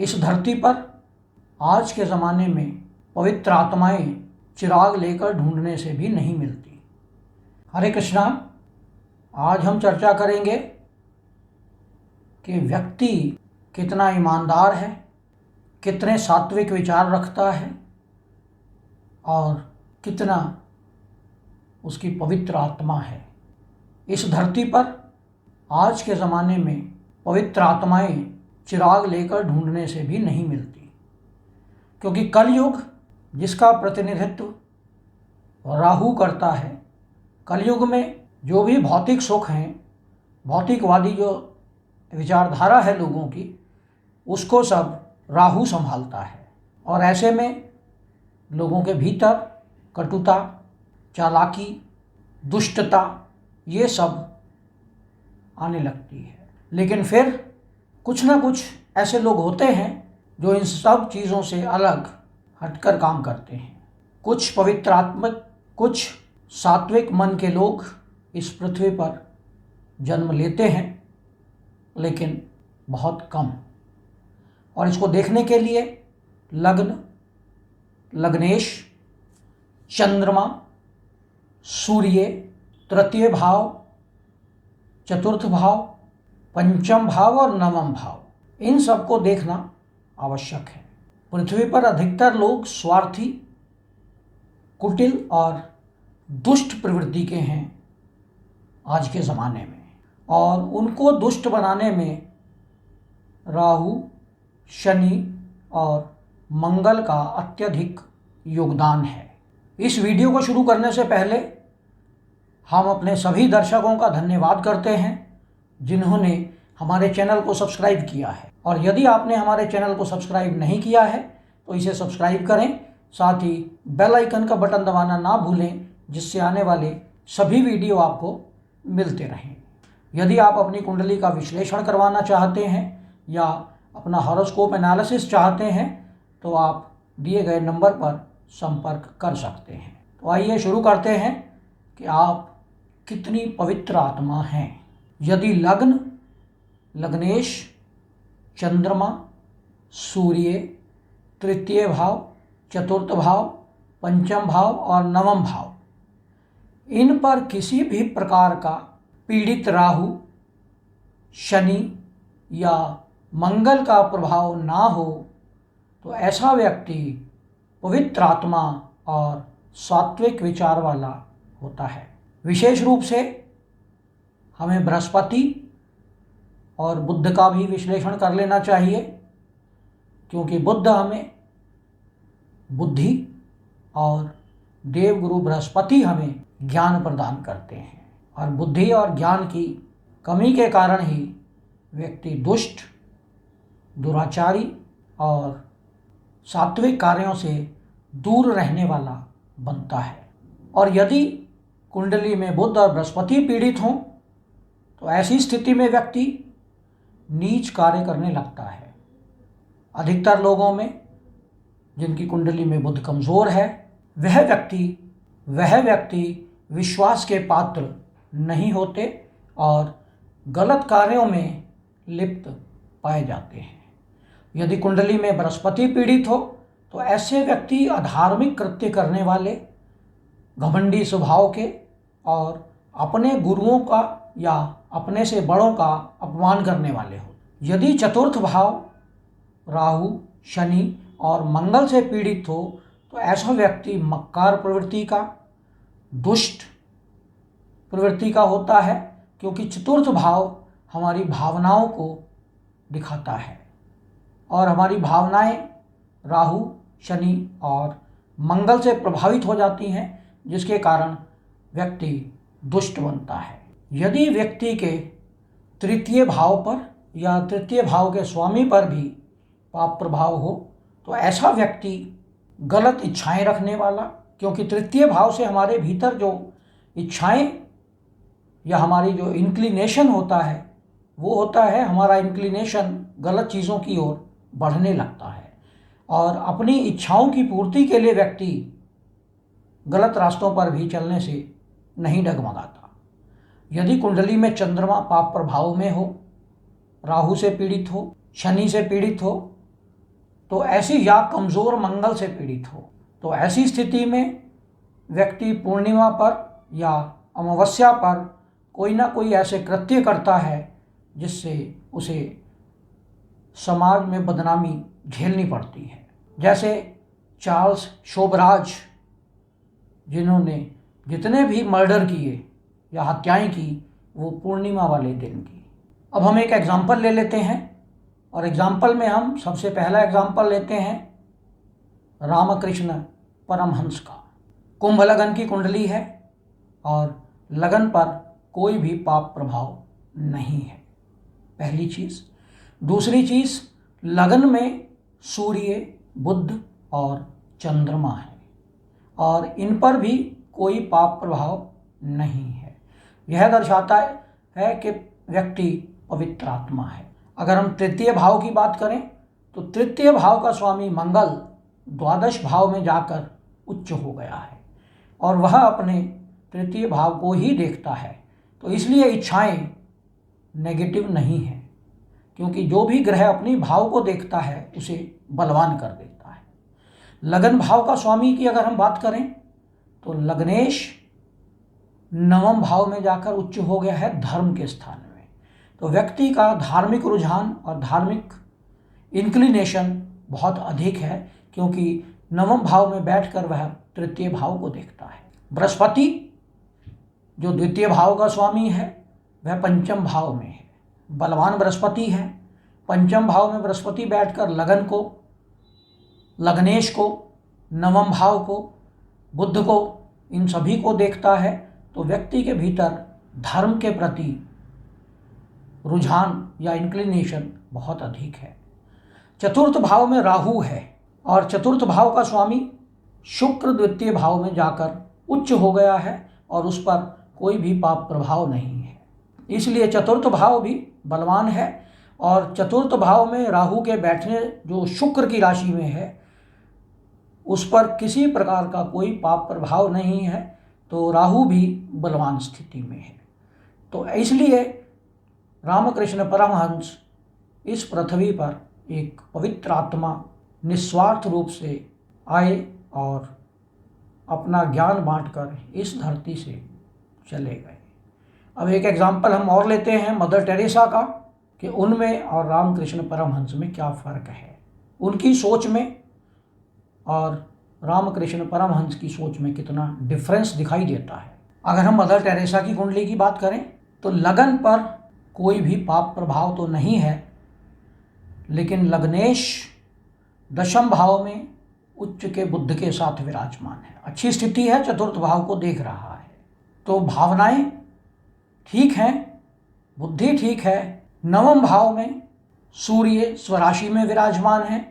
इस धरती पर आज के ज़माने में पवित्र आत्माएं चिराग लेकर ढूंढने से भी नहीं मिलती। हरे कृष्णा। आज हम चर्चा करेंगे कि व्यक्ति कितना ईमानदार है, कितने सात्विक विचार रखता है और कितना उसकी पवित्र आत्मा है। इस धरती पर आज के ज़माने में पवित्र आत्माएं चिराग लेकर ढूंढने से भी नहीं मिलती, क्योंकि कलयुग जिसका प्रतिनिधित्व राहु करता है, कलयुग में जो भी भौतिक सुख हैं, भौतिकवादी जो विचारधारा है लोगों की, उसको सब राहु संभालता है। और ऐसे में लोगों के भीतर कटुता, चालाकी, दुष्टता ये सब आने लगती है। लेकिन फिर कुछ ना कुछ ऐसे लोग होते हैं जो इन सब चीज़ों से अलग हटकर काम करते हैं। कुछ पवित्रात्मक, कुछ सात्विक मन के लोग इस पृथ्वी पर जन्म लेते हैं, लेकिन बहुत कम। और इसको देखने के लिए लग्न, लग्नेश, चंद्रमा, सूर्य, तृतीय भाव, चतुर्थ भाव, पंचम भाव और नवम भाव, इन सबको देखना आवश्यक है। पृथ्वी पर अधिकतर लोग स्वार्थी, कुटिल और दुष्ट प्रवृत्ति के हैं आज के ज़माने में, और उनको दुष्ट बनाने में राहु, शनि और मंगल का अत्यधिक योगदान है। इस वीडियो को शुरू करने से पहले हम अपने सभी दर्शकों का धन्यवाद करते हैं जिन्होंने हमारे चैनल को सब्सक्राइब किया है। और यदि आपने हमारे चैनल को सब्सक्राइब नहीं किया है तो इसे सब्सक्राइब करें, साथ ही बेल आइकन का बटन दबाना ना भूलें, जिससे आने वाले सभी वीडियो आपको मिलते रहें। यदि आप अपनी कुंडली का विश्लेषण करवाना चाहते हैं या अपना हॉरोस्कोप एनालिसिस चाहते हैं तो आप दिए गए नंबर पर संपर्क कर सकते हैं। तो आइए शुरू करते हैं कि आप कितनी पवित्र आत्मा हैं। यदि लग्न, लग्नेश, चंद्रमा, सूर्य, तृतीय भाव, चतुर्थ भाव, पंचम भाव और नवम भाव, इन पर किसी भी प्रकार का पीड़ित राहु, शनि या मंगल का प्रभाव ना हो तो ऐसा व्यक्ति पवित्र आत्मा और सात्विक विचार वाला होता है। विशेष रूप से हमें बृहस्पति और बुध का भी विश्लेषण कर लेना चाहिए, क्योंकि बुध हमें बुद्धि और देवगुरु बृहस्पति हमें ज्ञान प्रदान करते हैं। और बुद्धि और ज्ञान की कमी के कारण ही व्यक्ति दुष्ट, दुराचारी और सात्विक कार्यों से दूर रहने वाला बनता है। और यदि कुंडली में बुध और बृहस्पति पीड़ित हों तो ऐसी स्थिति में व्यक्ति नीच कार्य करने लगता है। अधिकतर लोगों में जिनकी कुंडली में बुध कमज़ोर है, वह व्यक्ति विश्वास के पात्र नहीं होते और गलत कार्यों में लिप्त पाए जाते हैं। यदि कुंडली में बृहस्पति पीड़ित हो तो ऐसे व्यक्ति अधार्मिक कृत्य करने वाले, घमंडी स्वभाव के और अपने गुरुओं का या अपने से बड़ों का अपमान करने वाले हो। यदि चतुर्थ भाव राहु, शनि और मंगल से पीड़ित हो तो ऐसा व्यक्ति मक्कार प्रवृत्ति का, दुष्ट प्रवृत्ति का होता है, क्योंकि चतुर्थ भाव हमारी भावनाओं को दिखाता है और हमारी भावनाएं राहु, शनि और मंगल से प्रभावित हो जाती हैं, जिसके कारण व्यक्ति दुष्ट बनता है। यदि व्यक्ति के तृतीय भाव पर या तृतीय भाव के स्वामी पर भी पाप प्रभाव हो तो ऐसा व्यक्ति गलत इच्छाएं रखने वाला, क्योंकि तृतीय भाव से हमारे भीतर जो इच्छाएं या हमारी जो इंक्लिनेशन होता है वो होता है, हमारा इंक्लिनेशन गलत चीज़ों की ओर बढ़ने लगता है और अपनी इच्छाओं की पूर्ति के लिए व्यक्ति गलत रास्तों पर भी चलने से नहीं डगमगाता। यदि कुंडली में चंद्रमा पाप प्रभाव में हो, राहु से पीड़ित हो, शनि से पीड़ित हो तो ऐसी या कमज़ोर मंगल से पीड़ित हो, तो ऐसी स्थिति में व्यक्ति पूर्णिमा पर या अमावस्या पर कोई ना कोई ऐसे कृत्य करता है जिससे उसे समाज में बदनामी झेलनी पड़ती है। जैसे चार्ल्स शोबराज, जिन्होंने जितने भी मर्डर किए या हत्याएं की वो पूर्णिमा वाले दिन की। अब हम एक एग्जाम्पल ले लेते हैं, और एग्जाम्पल में हम सबसे पहला एग्जाम्पल लेते हैं रामकृष्ण परमहंस का। कुंभ लगन की कुंडली है और लगन पर कोई भी पाप प्रभाव नहीं है, पहली चीज़। दूसरी चीज़, लगन में सूर्य, बुध और चंद्रमा है और इन पर भी कोई पाप प्रभाव नहीं है। यह दर्शाता है कि व्यक्ति पवित्र आत्मा है। अगर हम तृतीय भाव की बात करें तो तृतीय भाव का स्वामी मंगल द्वादश भाव में जाकर उच्च हो गया है और वह अपने तृतीय भाव को ही देखता है, तो इसलिए इच्छाएं नेगेटिव नहीं हैं, क्योंकि जो भी ग्रह अपनी भाव को देखता है उसे बलवान कर देता है। लगन भाव का स्वामी की अगर हम बात करें तो लग्नेश नवम भाव में जाकर उच्च हो गया है धर्म के स्थान में, तो व्यक्ति का धार्मिक रुझान और धार्मिक इंक्लिनेशन बहुत अधिक है, क्योंकि नवम भाव में बैठकर वह तृतीय भाव को देखता है। बृहस्पति जो द्वितीय भाव का स्वामी है वह पंचम भाव में है, बलवान बृहस्पति है। पंचम भाव में बृहस्पति बैठकर लगन को, लग्नेश को, नवम भाव को, बुध को, इन सभी को देखता है, तो व्यक्ति के भीतर धर्म के प्रति रुझान या इंक्लिनेशन बहुत अधिक है। चतुर्थ भाव में राहु है और चतुर्थ भाव का स्वामी शुक्र द्वितीय भाव में जाकर उच्च हो गया है और उस पर कोई भी पाप प्रभाव नहीं है, इसलिए चतुर्थ भाव भी बलवान है। और चतुर्थ भाव में राहु के बैठने जो शुक्र की राशि में है उस पर किसी प्रकार का कोई पाप प्रभाव नहीं है, तो राहु भी बलवान स्थिति में है। तो इसलिए रामकृष्ण परमहंस इस पृथ्वी पर एक पवित्र आत्मा निस्वार्थ रूप से आए और अपना ज्ञान बांटकर इस धरती से चले गए। अब एक एग्जाम्पल हम और लेते हैं मदर टेरेसा का, कि उनमें और रामकृष्ण परमहंस में क्या फ़र्क है, उनकी सोच में और रामकृष्ण परमहंस की सोच में कितना डिफरेंस दिखाई देता है। अगर हम मदर टेरेसा की कुंडली की बात करें तो लगन पर कोई भी पाप प्रभाव तो नहीं है, लेकिन लग्नेश दशम भाव में उच्च के बुध के साथ विराजमान है, अच्छी स्थिति है, चतुर्थ भाव को देख रहा है, तो भावनाएं ठीक हैं, बुद्धि ठीक है। नवम भाव में सूर्य स्वराशि में विराजमान है,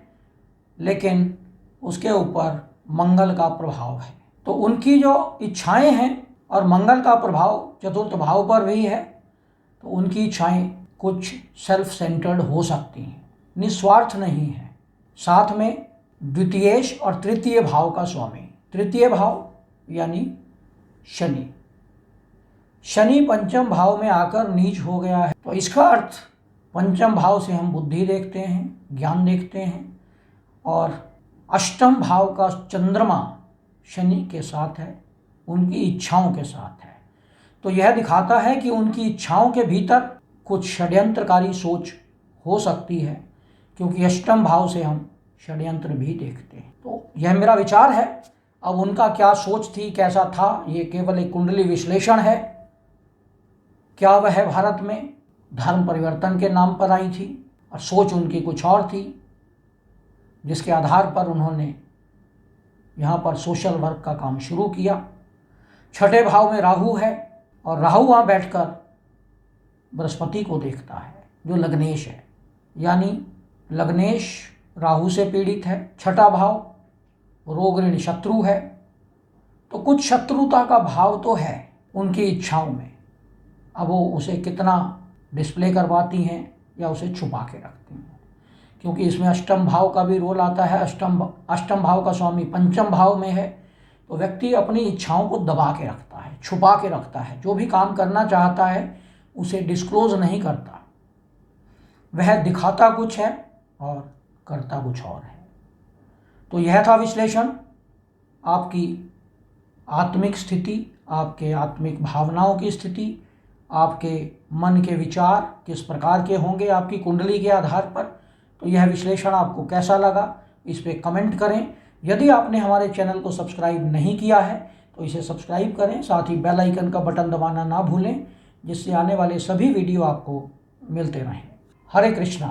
लेकिन उसके ऊपर मंगल का प्रभाव है, तो उनकी जो इच्छाएं हैं और मंगल का प्रभाव चतुर्थ भाव पर भी है, तो उनकी इच्छाएं कुछ सेल्फ सेंटर्ड हो सकती हैं, निस्वार्थ नहीं है। साथ में द्वितीयेश और तृतीय भाव का स्वामी, तृतीय भाव यानी शनि, शनि पंचम भाव में आकर नीच हो गया है, तो इसका अर्थ पंचम भाव से हम बुद्धि देखते हैं, ज्ञान देखते हैं, और अष्टम भाव का चंद्रमा शनि के साथ है, उनकी इच्छाओं के साथ है, तो यह दिखाता है कि उनकी इच्छाओं के भीतर कुछ षड्यंत्रकारी सोच हो सकती है, क्योंकि अष्टम भाव से हम षड्यंत्र भी देखते हैं। तो यह मेरा विचार है, अब उनका क्या सोच थी, कैसा था, ये केवल एक कुंडली विश्लेषण है। क्या वह भारत में धर्म परिवर्तन के नाम पर आई थी और सोच उनकी कुछ और थी, जिसके आधार पर उन्होंने यहाँ पर सोशल वर्क का काम शुरू किया। छठे भाव में राहु है और राहु वहाँ बैठकर बृहस्पति को देखता है जो लग्नेश है, यानी लग्नेश राहु से पीड़ित है। छठा भाव रोग ऋण शत्रु है, तो कुछ शत्रुता का भाव तो है उनकी इच्छाओं में, अब वो उसे कितना डिस्प्ले करवाती हैं या उसे छुपा के रखती हैं, क्योंकि इसमें अष्टम भाव का भी रोल आता है। अष्टम भाव का स्वामी पंचम भाव में है, तो व्यक्ति अपनी इच्छाओं को दबा के रखता है, छुपा के रखता है, जो भी काम करना चाहता है उसे डिस्क्लोज नहीं करता, वह दिखाता कुछ है और करता कुछ और है। तो यह था विश्लेषण। आपकी आत्मिक स्थिति, आपके आत्मिक भावनाओं की स्थिति, आपके मन के विचार किस प्रकार के होंगे आपकी कुंडली के आधार पर। तो यह विश्लेषण आपको कैसा लगा, इस पे कमेंट करें। यदि आपने हमारे चैनल को सब्सक्राइब नहीं किया है तो इसे सब्सक्राइब करें, साथ ही बेल आइकन का बटन दबाना ना भूलें, जिससे आने वाले सभी वीडियो आपको मिलते रहें। हरे कृष्णा।